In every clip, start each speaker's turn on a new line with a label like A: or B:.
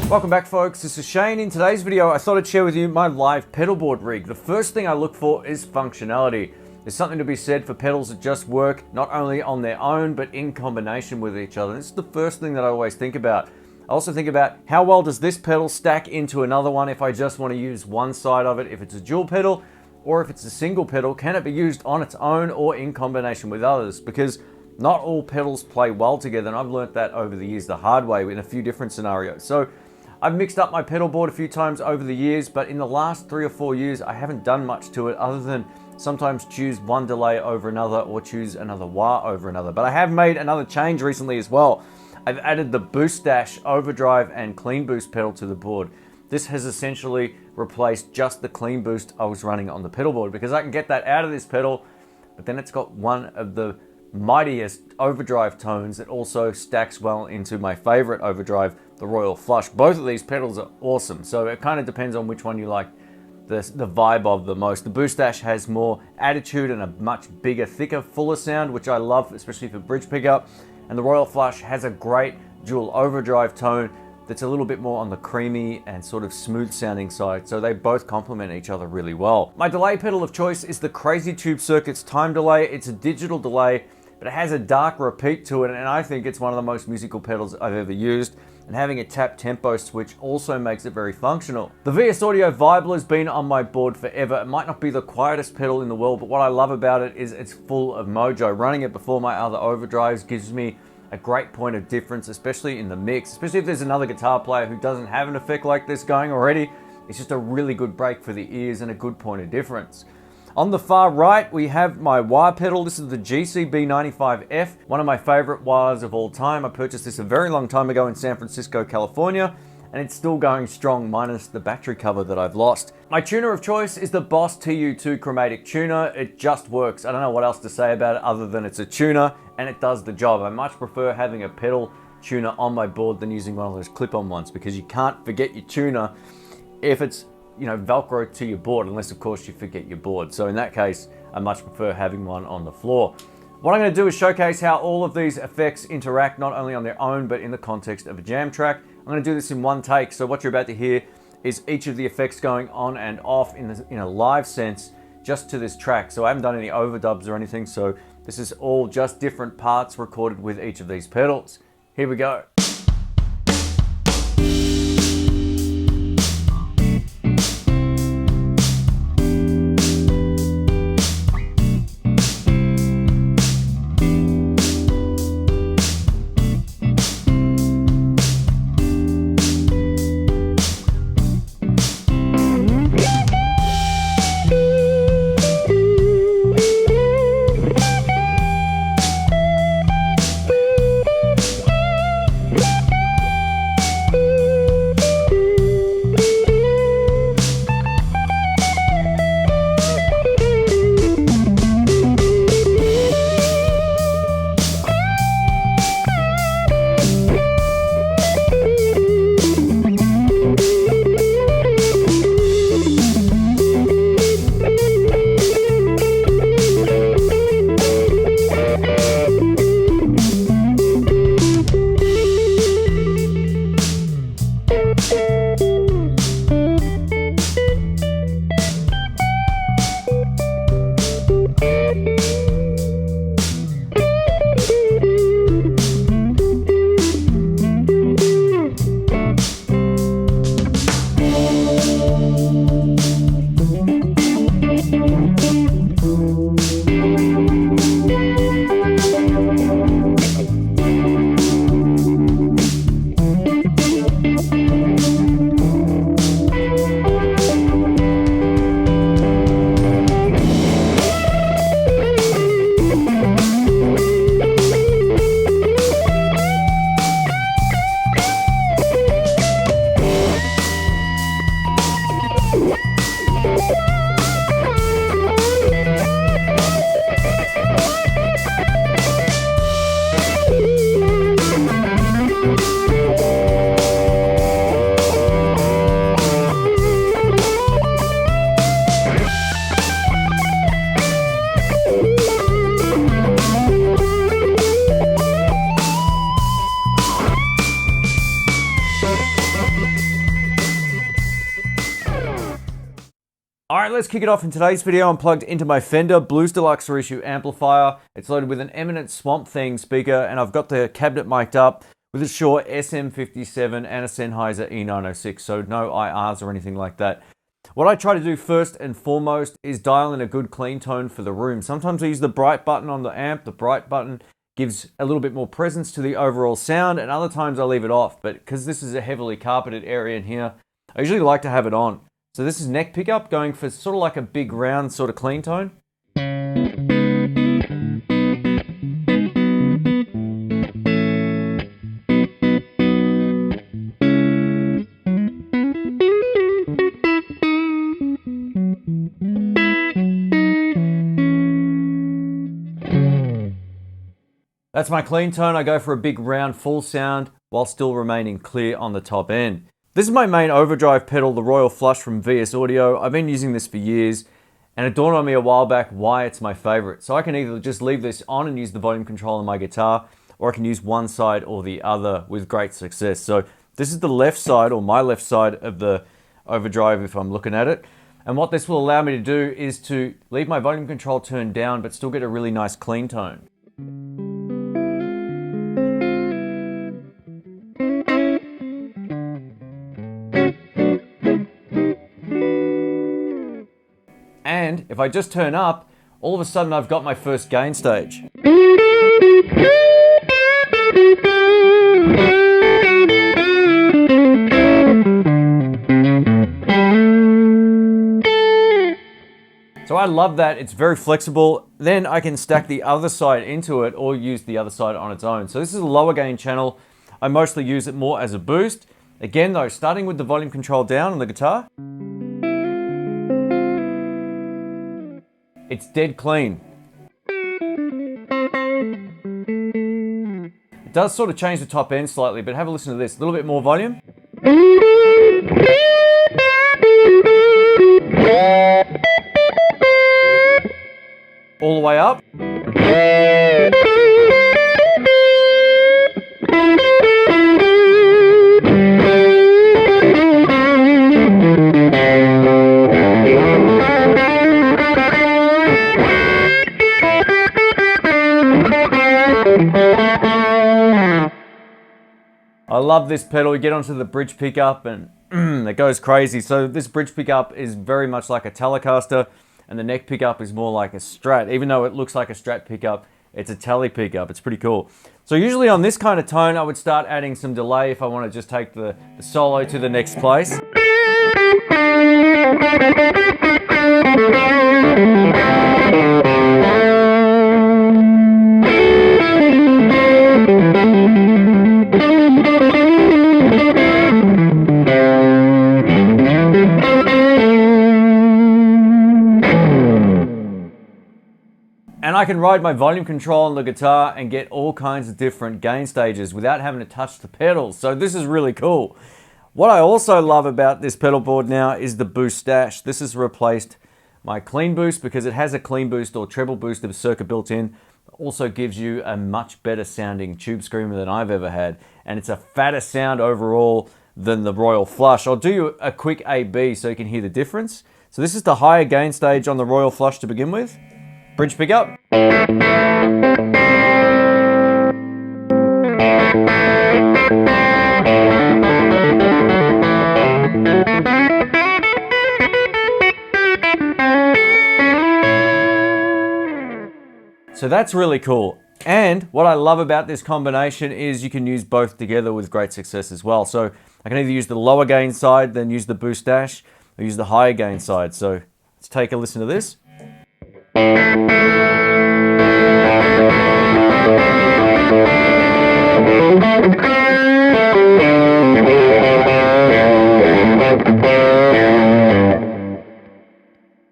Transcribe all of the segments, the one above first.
A: Welcome back, folks. This is Shane. In today's video, I thought I'd share with you my live pedal board rig. The first thing I look for is functionality. There's something to be said for pedals that just work not only on their own, but in combination with each other. This is the first thing that I always think about. I also think about how well does this pedal stack into another one if I just want to use one side of it, if it's a dual pedal, or if it's a single pedal, can it be used on its own or in combination with others? Because not all pedals play well together, and I've learnt that over the years the hard way in a few different scenarios. So I've mixed up my pedal board a few times over the years, but in the last 3 or 4 years, I haven't done much to it other than sometimes choose one delay over another or choose another wah over another. But I have made another change recently as well. I've added the Boostache Overdrive and Clean Boost pedal to the board. This has essentially replaced just the Clean Boost I was running on the pedal board, because I can get that out of this pedal, but then it's got one of the mightiest overdrive tones that also stacks well into my favorite overdrive, the Royal Flush. Both of these pedals are awesome, so it kind of depends on which one you like the vibe of the most. The Boostache has more attitude and a much bigger, thicker, fuller sound, which I love, especially for bridge pickup. And the Royal Flush has a great dual overdrive tone that's a little bit more on the creamy and sort of smooth sounding side, so they both complement each other really well. My delay pedal of choice is the Crazy Tube Circuits Time Delay. It's a digital delay, but it has a dark repeat to it, and I think it's one of the most musical pedals I've ever used. And having a tap tempo switch also makes it very functional. The VS Audio Vibler has been on my board forever. It might not be the quietest pedal in the world, but what I love about it is it's full of mojo. Running it before my other overdrives gives me a great point of difference, especially in the mix, especially if there's another guitar player who doesn't have an effect like this going already. It's just a really good break for the ears and a good point of difference. On the far right, we have my wah pedal. This is the GCB95F, one of my favorite wahs of all time. I purchased this a very long time ago in San Francisco, California, and it's still going strong minus the battery cover that I've lost. My tuner of choice is the Boss TU2 chromatic tuner. It just works. I don't know what else to say about it other than it's a tuner and it does the job. I much prefer having a pedal tuner on my board than using one of those clip-on ones, because you can't forget your tuner if it's Velcro to your board, unless of course you forget your board. So in that case, I much prefer having one on the floor. What I'm going to do is showcase how all of these effects interact, not only on their own, but in the context of a jam track. I'm going to do this in one take, so what you're about to hear is each of the effects going on and off in a live sense, just to this track. So I haven't done any overdubs or anything, so this is all just different parts recorded with each of these pedals. Here we go. Alright, let's kick it off. In today's video, I'm plugged into my Fender Blues Deluxe reissue amplifier. It's loaded with an Eminent Swamp Thing speaker, and I've got the cabinet mic'd up with a Shure SM57 and a Sennheiser E906, so no IRs or anything like that. What I try to do first and foremost is dial in a good clean tone for the room. Sometimes I use the bright button on the amp. The bright button gives a little bit more presence to the overall sound, and other times I leave it off, but because this is a heavily carpeted area in here, I usually like to have it on. So this is neck pickup, going for sort of like a big round sort of clean tone. That's my clean tone. I go for a big round full sound while still remaining clear on the top end. This is my main overdrive pedal, the Royal Flush from VS Audio. I've been using this for years, and it dawned on me a while back why it's my favorite. So I can either just leave this on and use the volume control on my guitar, or I can use one side or the other with great success. So this is the left side, or my left side of the overdrive if I'm looking at it. And what this will allow me to do is to leave my volume control turned down, but still get a really nice clean tone. And if I just turn up, all of a sudden I've got my first gain stage. So I love that, it's very flexible. Then I can stack the other side into it or use the other side on its own. So this is a lower gain channel. I mostly use it more as a boost. Again though, starting with the volume control down on the guitar. It's dead clean. It does sort of change the top end slightly, but have a listen to this. A little bit more volume. All the way up. I love this pedal. You get onto the bridge pickup and it goes crazy. So this bridge pickup is very much like a Telecaster, and the neck pickup is more like a Strat. Even though it looks like a Strat pickup, it's a Tele pickup. It's pretty cool. So usually on this kind of tone, I would start adding some delay if I want to just take the solo to the next place. And I can ride my volume control on the guitar and get all kinds of different gain stages without having to touch the pedals. So this is really cool. What I also love about this pedal board now is the Boostache. This has replaced my clean boost because it has a clean boost or treble booster circuit built in. Also gives you a much better sounding tube screamer than I've ever had. And it's a fatter sound overall than the Royal Flush. I'll do you a quick A-B so you can hear the difference. So this is the higher gain stage on the Royal Flush to begin with. Bridge pickup. So that's really cool. And what I love about this combination is you can use both together with great success as well. So I can either use the lower gain side, then use the Boostache, or use the higher gain side. So let's take a listen to this.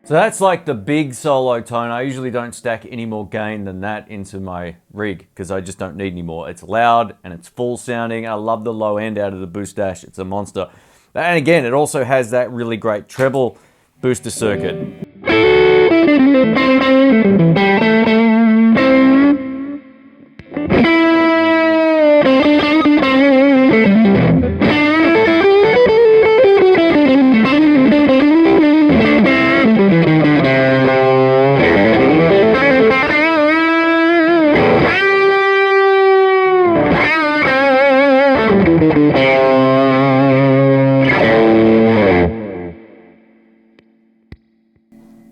A: So that's like the big solo tone. I usually don't stack any more gain than that into my rig because I just don't need any more. It's loud and it's full sounding. I love the low end out of the Boostache. It's a monster. And again, it also has that really great treble booster circuit.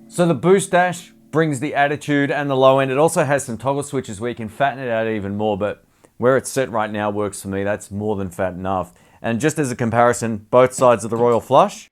A: So the Boostache brings the attitude and the low end. It also has some toggle switches where you can fatten it out even more, but where it's set right now works for me. That's more than fat enough. And just as a comparison, both sides of the Royal Flush.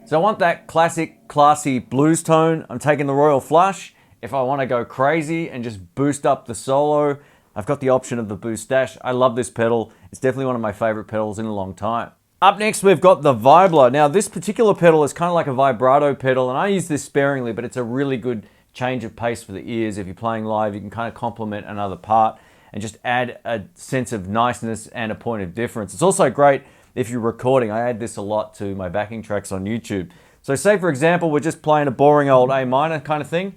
A: So I want that classic, classy blues tone. I'm taking the Royal Flush. If I want to go crazy and just boost up the solo, I've got the option of the Boostache. I love this pedal. It's definitely one of my favorite pedals in a long time. Up next, we've got the Vibler. Now, this particular pedal is kind of like a vibrato pedal, and I use this sparingly, but it's a really good change of pace for the ears. If you're playing live, you can kind of complement another part and just add a sense of niceness and a point of difference. It's also great if you're recording. I add this a lot to my backing tracks on YouTube. So say, for example, we're just playing a boring old A minor kind of thing.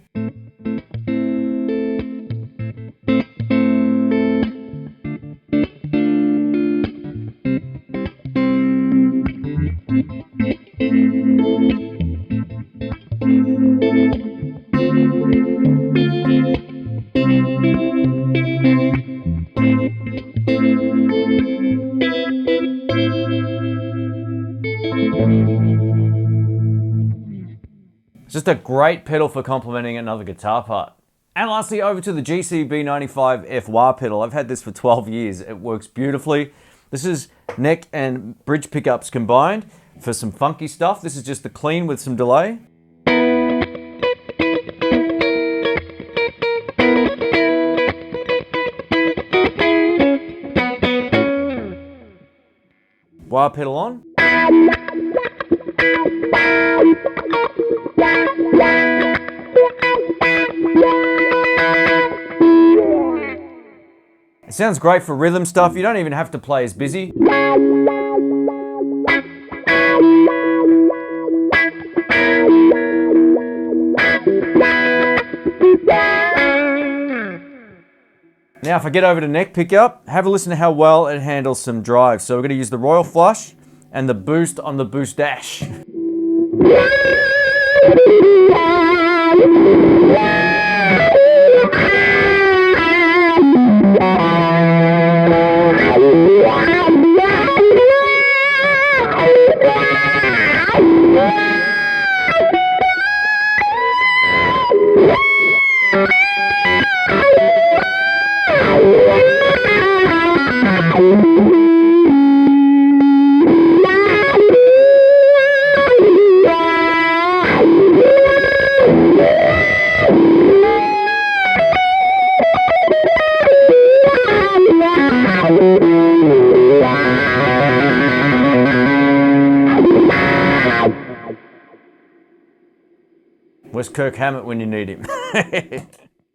A: It's just a great pedal for complementing another guitar part. And lastly, over to the GCB95F wah pedal. I've had this for 12 years. It works beautifully. This is neck and bridge pickups combined for some funky stuff. This is just the clean with some delay. Wah pedal on. It sounds great for rhythm stuff. You don't even have to play as busy. Now if I get over to neck pickup, have a listen to how well it handles some drives. So we're going to use the Royal Flush and the boost on the Boostache. Where's Kirk Hammett when you need him?